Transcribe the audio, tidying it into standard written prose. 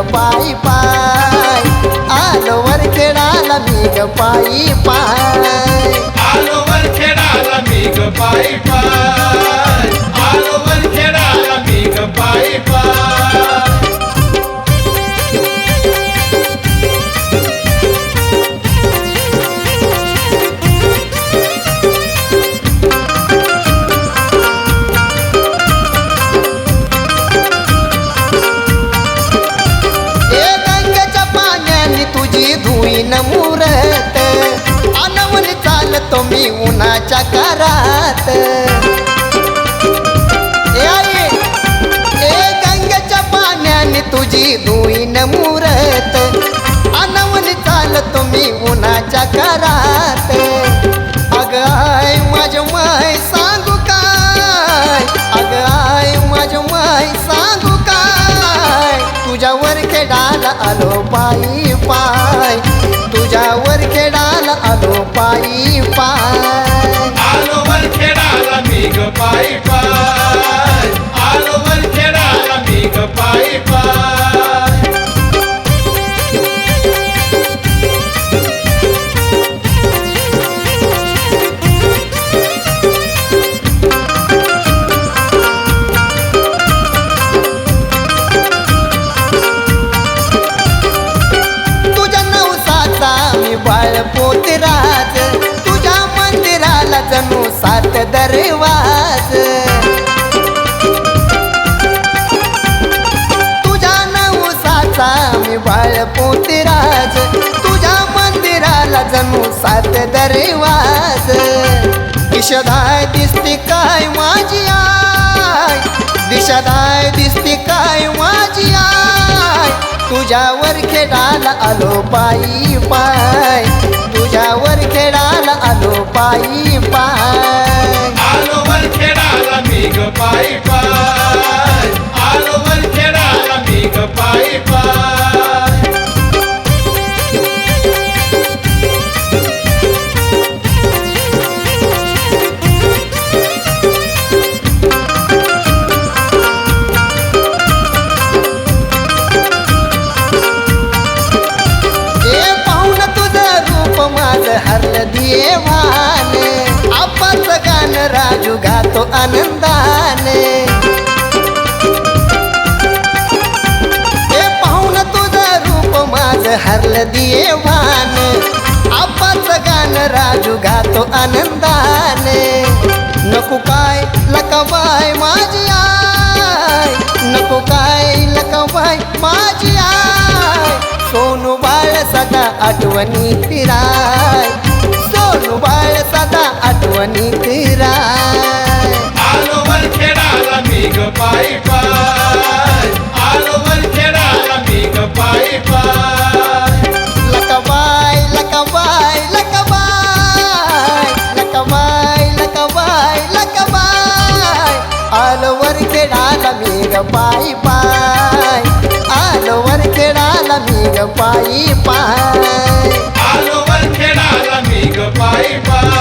पायी पाय आलो वरखेडाला मी ग पायी पाय आलो वरखेडाला मी ग पायी पाय आलो वरखेडाला मी ग पायी पाय धुईन मुरत अनवन चालतो मी उन्हाच्या करात गंगेच्या पाण्याने तुझी धुईन मुरत अनवन चालतो मी उन्हाच्या करात अग आय माझ माय सांगू काय अग आय माझ माय सांगू काय तुझ्या वरखेडाला आलो पायी पाय तुझ्या वरखेडाला आलो पायी पाय आलो वरखेडाला मी ग पायी पाय आलो वरखेडाला मी ग पायी पाय पोतराज तुझ्या मंदिराला जणू 7 दरवाज तुझ्या नवसाचा मी बाळ पोतराज तुझ्या मंदिराला जणू 7 दरवाज दिशादाय दिसते काय माझी आय दिशादाय दिसते काय माझी आय तुझ्या वरखेडाला आलो पायी पाय तुझ्या वरखेडाला आलो पायी पाय आलो वरखेडाला मी ग पायी पाय आलो वरखेडाला मी ग पायी पाय हरलं देवाने आपाचं गाणं राजू गातो आनंदाने हे पाहून तुझं रूप माझं हरलं देवाने आपाचं गाणं राजू गातो आनंदाने नको काय लकवाय माझी आय नको काय लकवाय माझी आय सोनू बाळ सदा आठवणी फिराय सोनू बाळ सदा आठवणी फिराय आलो वरखेडाला मी ग पायी पाय आलो वरखेडाला मी ग पायी पाय लकबाय लकबाय लकबाय लकबाय लकबाय लकबाय आलो वरखेडाला मी ग पायी पाय आलो वरखेडाला मी ग पायी पाय आलो वरखेडाला मी ग पायी पाय